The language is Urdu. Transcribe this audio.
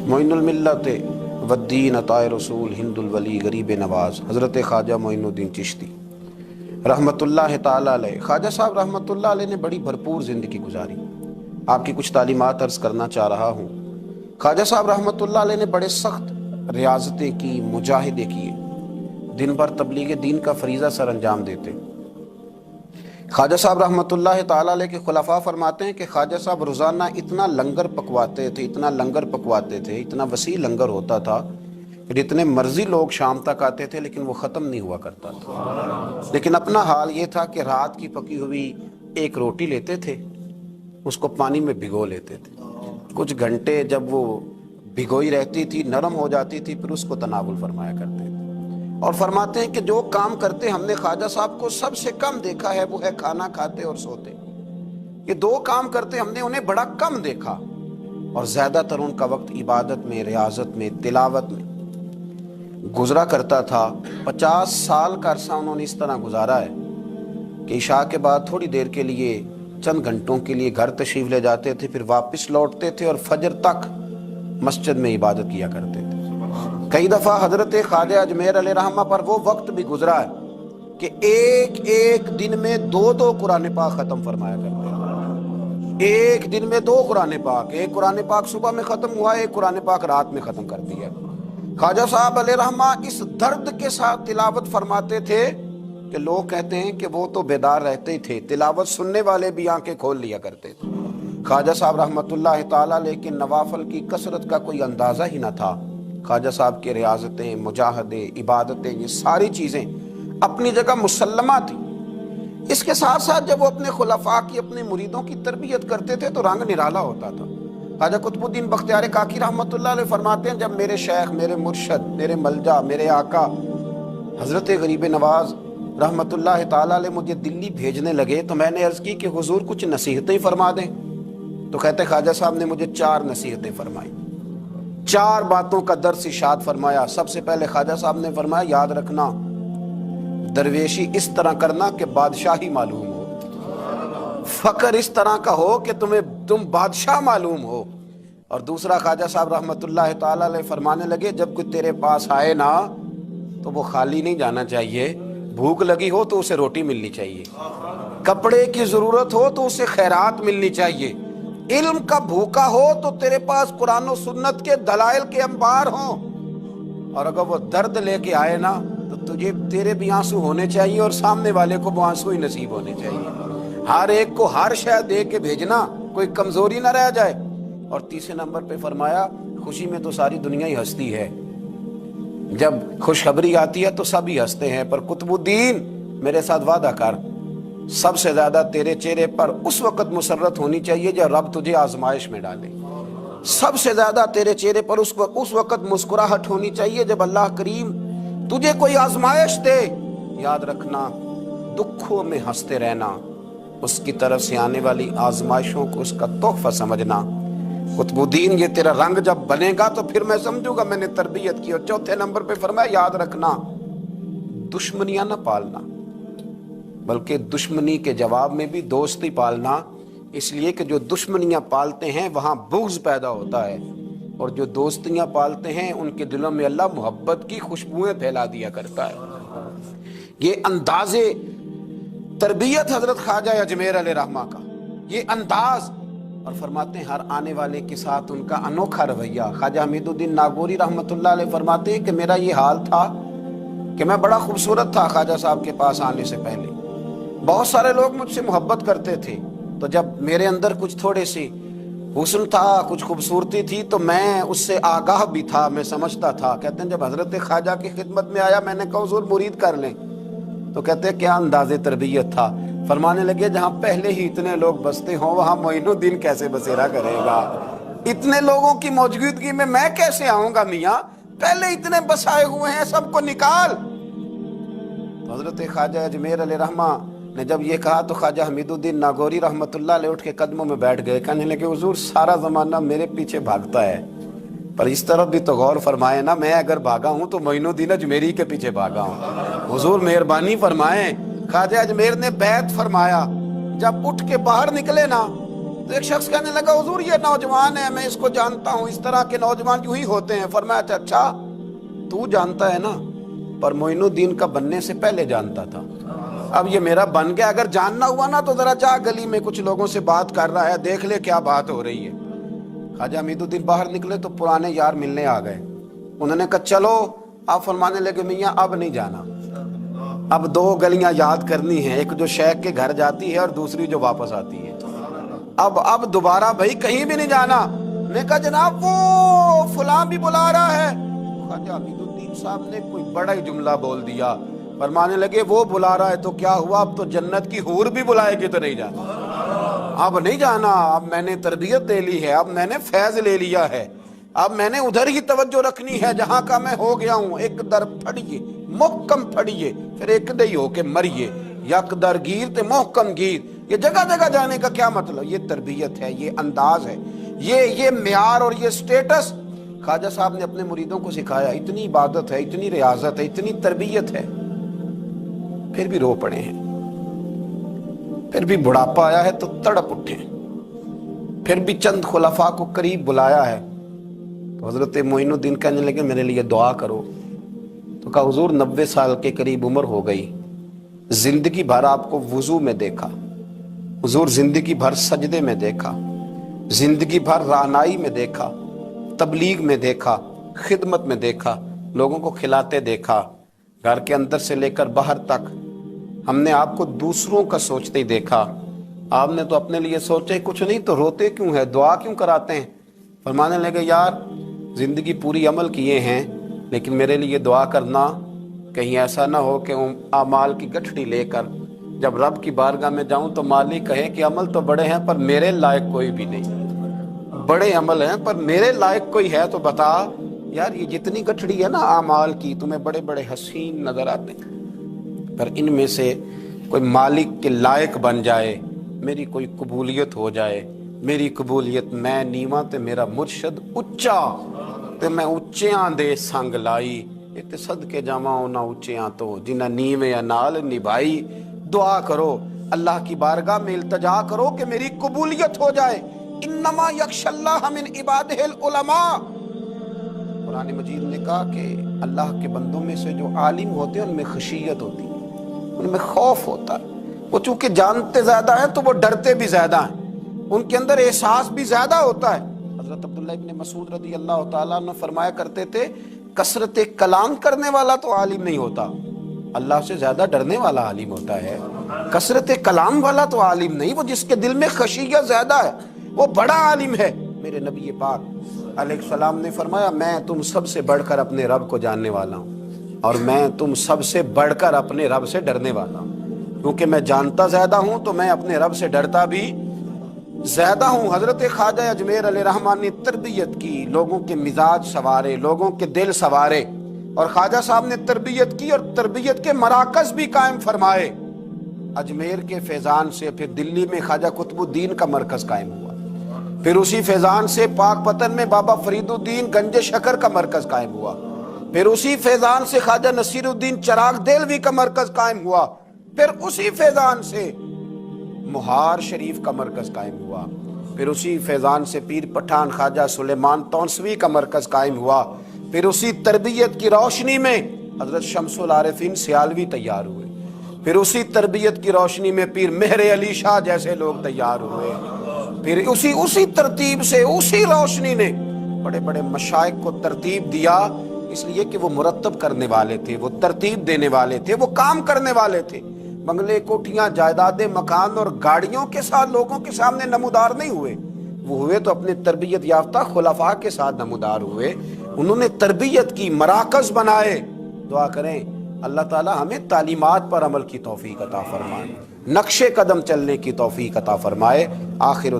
معین الملت والدین عطائے رسول ہند الولی غریب نواز حضرت خواجہ معین الدین چشتی رحمۃ اللہ تعالیٰ علیہ۔ خواجہ صاحب رحمۃ اللہ علیہ نے بڑی بھرپور زندگی گزاری۔ آپ کی کچھ تعلیمات عرض کرنا چاہ رہا ہوں۔ خواجہ صاحب رحمۃ اللہ علیہ نے بڑے سخت ریاضتیں کی، مجاہدے کیے، دن بھر تبلیغ دین کا فریضہ سر انجام دیتے۔ خواجہ صاحب رحمۃ اللہ تعالیٰ علیہ کے خلفاء فرماتے ہیں کہ خواجہ صاحب روزانہ اتنا لنگر پکواتے تھے، اتنا وسیع لنگر ہوتا تھا کہ جتنے مرضی لوگ شام تک آتے تھے لیکن وہ ختم نہیں ہوا کرتا تھا۔ لیکن اپنا حال یہ تھا کہ رات کی پکی ہوئی ایک روٹی لیتے تھے، اس کو پانی میں بھگو لیتے تھے، کچھ گھنٹے جب وہ بھگوئی رہتی تھی، نرم ہو جاتی تھی، پھر اس کو تناول فرمایا کرتے تھے۔ اور فرماتے ہیں کہ جو کام کرتے ہم نے خواجہ صاحب کو سب سے کم دیکھا ہے وہ ہے کھانا کھاتے اور سوتے۔ یہ دو کام کرتے ہم نے انہیں بڑا کم دیکھا، اور زیادہ تر ان کا وقت عبادت میں، ریاضت میں، تلاوت میں گزرا کرتا تھا۔ 50 سال کا عرصہ انہوں نے اس طرح گزارا ہے کہ عشاء کے بعد تھوڑی دیر کے لیے، چند گھنٹوں کے لیے گھر تشریف لے جاتے تھے، پھر واپس لوٹتے تھے اور فجر تک مسجد میں عبادت کیا کرتے تھے۔ کئی دفعہ حضرت خواجہ اجمیر علیہ رحمہ پر وہ وقت بھی گزرا ہے کہ ایک دن میں 2 قرآن پاک ختم فرمایا کرتے ہیں۔ ایک دن میں 2 قرآن پاک، ایک قرآن پاک صبح میں ختم ہوا، ایک قرآن پاک رات میں ختم کر دیا۔ خواجہ صاحب علیہ رحمہ اس درد کے ساتھ تلاوت فرماتے تھے کہ لوگ کہتے ہیں کہ وہ تو بیدار رہتے ہی تھے، تلاوت سننے والے بھی آنکھیں کھول لیا کرتے تھے۔ خواجہ صاحب رحمۃ اللہ تعالیٰ لیکن نوافل کی کثرت کا کوئی اندازہ ہی نہ تھا۔ خواجہ صاحب کی ریاضتیں، مجاہدے، عبادتیں، یہ ساری چیزیں اپنی جگہ مسلمہ تھیں۔ اس کے ساتھ ساتھ جب وہ اپنے خلفاء کی، اپنے مریدوں کی تربیت کرتے تھے تو رنگ نرالا ہوتا تھا۔ خواجہ قطب الدین بختیار کاکی رحمۃ اللہ علیہ فرماتے ہیں جب میرے شیخ، میرے مرشد، میرے ملجا، میرے آقا حضرت غریب نواز رحمۃ اللہ تعالیٰ علیہ مجھے دلی بھیجنے لگے تو میں نے عرض کی کہ حضور کچھ نصیحتیں فرما دیں۔ تو کہتے خواجہ صاحب نے مجھے 4 نصیحتیں فرمائی، 4 باتوں کا درس ارشاد فرمایا۔ سب سے پہلے خواجہ صاحب نے فرمایا یاد رکھنا، درویشی اس طرح کرنا کہ بادشاہی معلوم ہو، فقر اس طرح کا ہو کہ تم بادشاہ معلوم ہو۔ اور دوسرا خواجہ صاحب رحمۃ اللہ تعالیٰ علیہ فرمانے لگے جب کوئی تیرے پاس آئے نا تو وہ خالی نہیں جانا چاہیے، بھوک لگی ہو تو اسے روٹی ملنی چاہیے، کپڑے کی ضرورت ہو تو اسے خیرات ملنی چاہیے، علم کا بھوکا ہو تو تیرے پاس قرآن و سنت کے دلائل کے انبار ہوں، اور اگر وہ درد لے کے آئے نا تو تیرے بھی آنسو ہونے چاہیے اور سامنے والے کو وہ آنسو ہی نصیب ہونے چاہیے۔ ہر ایک کو ہر شے دے کے بھیجنا، کوئی کمزوری نہ رہ جائے۔ اور تیسرے نمبر پہ فرمایا خوشی میں تو ساری دنیا ہی ہنستی ہے، جب خوشخبری آتی ہے تو سب ہی ہنستے ہیں، پر قطب الدین میرے ساتھ وعدہ کر، سب سے زیادہ تیرے چہرے پر اس وقت مسرت ہونی چاہیے جب رب تجھے آزمائش میں ڈالے، سب سے زیادہ تیرے چہرے پر اس وقت مسکراہٹ ہونی چاہیے جب اللہ کریم تجھے کوئی آزمائش دے۔ یاد رکھنا دکھوں میں ہنستے رہنا، اس کی طرف سے آنے والی آزمائشوں کو اس کا تحفہ سمجھنا۔ قطب الدین یہ تیرا رنگ جب بنے گا تو پھر میں سمجھوں گا میں نے تربیت کی۔ اور چوتھے نمبر پہ فرمایا یاد رکھنا دشمنیاں نہ پالنا، بلکہ دشمنی کے جواب میں بھی دوستی پالنا، اس لیے کہ جو دشمنیاں پالتے ہیں وہاں بغض پیدا ہوتا ہے، اور جو دوستیاں پالتے ہیں ان کے دلوں میں اللہ محبت کی خوشبوئیں پھیلا دیا کرتا ہے۔ یہ انداز تربیت حضرت خواجہ اجمیر علیہ رحمہ کا، یہ انداز، اور فرماتے ہیں ہر آنے والے کے ساتھ ان کا انوکھا رویہ۔ خواجہ حمید الدین ناگوری رحمۃ اللہ علیہ فرماتے ہیں کہ میرا یہ حال تھا کہ میں بڑا خوبصورت تھا خواجہ صاحب کے پاس آنے سے پہلے، بہت سارے لوگ مجھ سے محبت کرتے تھے، تو جب میرے اندر کچھ تھوڑے سی حسن تھا، کچھ خوبصورتی تھی تو میں اس سے آگاہ بھی تھا، میں سمجھتا تھا۔ کہتے ہیں جب حضرت خواجہ کی خدمت میں آیا میں نے کہا حضور مرید کر لیں، تو کہتے ہیں کیا انداز تربیت تھا۔ فرمانے لگے جہاں پہلے ہی اتنے لوگ بستے ہوں وہاں معین الدین کیسے بسیرا کرے گا، اتنے لوگوں کی موجودگی میں کیسے آؤں گا میاں، پہلے اتنے بسائے ہوئے ہیں، سب کو نکال۔ حضرت خواجہ اجمیر علیہ رحمہ نے جب یہ کہا تو خواجہ حمید الدین ناگوری رحمۃ اللہ علیہ اٹھ کے قدموں میں بیٹھ گئے، کہنے لگے حضور سارا زمانہ میرے پیچھے بھاگتا ہے، پر اس طرف بھی تو غور فرمائے نا، میں اگر بھاگا ہوں تو معین الدین اجمیری کے پیچھے بھاگا ہوں، حضور مہربانی فرمائیں۔ خواجہ اجمیر نے بیعت فرمایا، جب اٹھ کے باہر نکلے نا تو ایک شخص کہنے لگا حضور یہ نوجوان ہے، میں اس کو جانتا ہوں، اس طرح کے نوجوان یوں ہی ہوتے ہیں۔ فرمایا اچھا تو جانتا ہے نا، پر معین الدین کا بننے سے پہلے جانتا تھا، اب یہ میرا بن گیا، اگر جاننا ہوا نا تو ذرا جا گلی میں کچھ لوگوں سے بات کر رہا ہے، دیکھ لے کیا بات ہو رہی ہے۔ خواجہ امید الدین باہر نکلے تو پرانے یار ملنے آ گئے، انہوں نے کہا چلو، آپ فرمانے لگے میاں اب نہیں جانا، اب دو گلیاں یاد کرنی ہیں، ایک جو شیخ کے گھر جاتی ہے اور دوسری جو واپس آتی ہے، اب دوبارہ بھائی کہیں بھی نہیں جانا۔ میں کہا جناب وہ فلاں بھی بلا رہا ہے۔ خواجہ امید الدین صاحب نے کوئی بڑا ہی جملہ بول دیا، فرمانے لگے وہ بلا رہا ہے تو کیا ہوا، اب تو جنت کی حور بھی بلائے گی تو نہیں جانا، اب نہیں جانا، اب میں نے تربیت لے لی ہے، اب میں نے فیض لے لیا ہے، اب میں نے ادھر ہی توجہ رکھنی ہے جہاں کا میں ہو گیا ہوں۔ ایک در پھڑیے محکم پھڑیے، پھر ایک دہی ہو کے مریے، یک در گیر تے محکم گیر۔ یہ جگہ جگہ جانے کا کیا مطلب، یہ تربیت ہے، یہ انداز ہے، یہ معیار اور یہ سٹیٹس خواجہ صاحب نے اپنے مریدوں کو سکھایا۔ اتنی عبادت ہے، اتنی ریاضت ہے، اتنی تربیت ہے، پھر بھی رو پڑے ہیں، پھر بھی بڑھاپا آیا ہے تو تڑپ اٹھے، پھر بھی چند خلفاء کو قریب بلایا ہے تو حضرت معین الدین کہنے لگے میرے لیے دعا کرو۔ تو کہا حضور 90 سال کے قریب عمر ہو گئی، زندگی بھر آپ کو وضو میں دیکھا، حضور زندگی بھر سجدے میں دیکھا، زندگی بھر رہنائی میں دیکھا، تبلیغ میں دیکھا، خدمت میں دیکھا، لوگوں کو کھلاتے دیکھا، گھر کے اندر سے لے کر باہر تک ہم نے آپ کو دوسروں کا سوچتے ہی دیکھا، آپ نے تو اپنے لیے سوچے کچھ نہیں تو روتے کیوں ہے، دعا کیوں کراتے ہیں؟ فرمانے لگے یار زندگی پوری عمل کیے ہیں، لیکن میرے لیے دعا کرنا، کہیں ایسا نہ ہو کہ اعمال کی گٹھڑی لے کر جب رب کی بارگاہ میں جاؤں تو مالک کہے کہ عمل تو بڑے ہیں پر میرے لائق کوئی بھی نہیں، بڑے عمل ہیں پر میرے لائق کوئی ہے تو بتا۔ یار یہ جتنی گٹھڑی ہے نا اعمال کی، تمہیں بڑے بڑے حسین نظر آتے ہیں، پر ان میں سے کوئی مالک کے لائق بن جائے، میری کوئی قبولیت ہو جائے، میری قبولیت میں نیواں تے میرا مرشد اچا تے میں اچیاں دے سنگ لائی، تے صدقے جاواں انہاں اچیاں تو جنہاں نیویں نال نبھائی۔ دعا کرو، اللہ کی بارگاہ میں التجا کرو کہ میری قبولیت ہو جائے۔ انما یخشی اللہ من عبادہ العلماء، قرآن مجید نے کہا کہ اللہ کے بندوں میں سے جو عالم ہوتے ہیں ان میں خشیت ہوتی ہے، ان میں خوف ہوتا ہے، وہ چونکہ جانتے زیادہ ہیں تو وہ ڈرتے بھی زیادہ ہیں، ان کے اندر احساس بھی زیادہ ہوتا ہے۔ حضرت عبداللہ ابن مسعود رضی اللہ تعالیٰ عنہ فرمایا کرتے تھے کثرت کلام کرنے والا تو عالم نہیں ہوتا، اللہ سے زیادہ ڈرنے والا عالم ہوتا ہے، کثرت کلام والا تو عالم نہیں، وہ جس کے دل میں خشیت زیادہ ہے وہ بڑا عالم ہے۔ میرے نبی پاک علیہ السلام نے فرمایا میں تم سب سے بڑھ کر اپنے رب کو جاننے والا ہوں اور میں تم سب سے بڑھ کر اپنے رب سے ڈرنے والا ہوں، کیونکہ میں جانتا زیادہ ہوں تو میں اپنے رب سے ڈرتا بھی زیادہ ہوں۔ حضرت خواجہ اجمیر علیہ رحمٰن نے تربیت کی، لوگوں کے مزاج سوارے، لوگوں کے دل سوارے، اور خواجہ صاحب نے تربیت کی اور تربیت کے مراکز بھی قائم فرمائے۔ اجمیر کے فیضان سے پھر دلی میں خواجہ قطب الدین کا مرکز قائم ہوا، پھر اسی فیضان سے پاک پتن میں بابا فرید الدین گنج شکر کا مرکز قائم ہوا، پھر اسی فیضان سے خواجہ نصیر الدین چراغ دہلوی کا مرکز قائم ہوا، پھر اسی فیضان سے مہار شریف کا مرکز قائم ہوا، پھر اسی فیضان سے پیر پٹھان خواجہ سلیمان تونسوی کا مرکز قائم ہوا، پھر اسی تربیت کی روشنی میں حضرت شمس العارفین سیالوی تیار ہوئے، پھر اسی تربیت کی روشنی میں پیر مہر علی شاہ جیسے لوگ تیار ہوئے، پھر اسی ترتیب سے اسی روشنی نے بڑے بڑے مشائخ کو ترتیب دیا، اس لیے کہ وہ مرتب کرنے والے تھے، وہ ترتیب دینے والے تھے، وہ کام کرنے والے تھے۔ بنگلے، کوٹھیاں، جائیدادیں، مکان اور گاڑیوں کے ساتھ لوگوں کے سامنے نمودار نہیں ہوئے، وہ ہوئے تو اپنے تربیت یافتہ خلفاء کے ساتھ نمودار ہوئے، انہوں نے تربیت کی، مراکز بنائے۔ دعا کریں اللہ تعالی ہمیں تعلیمات پر عمل کی توفیق عطا فرمائے، نقش قدم چلنے کی توفیق عطا فرمائے۔ آخر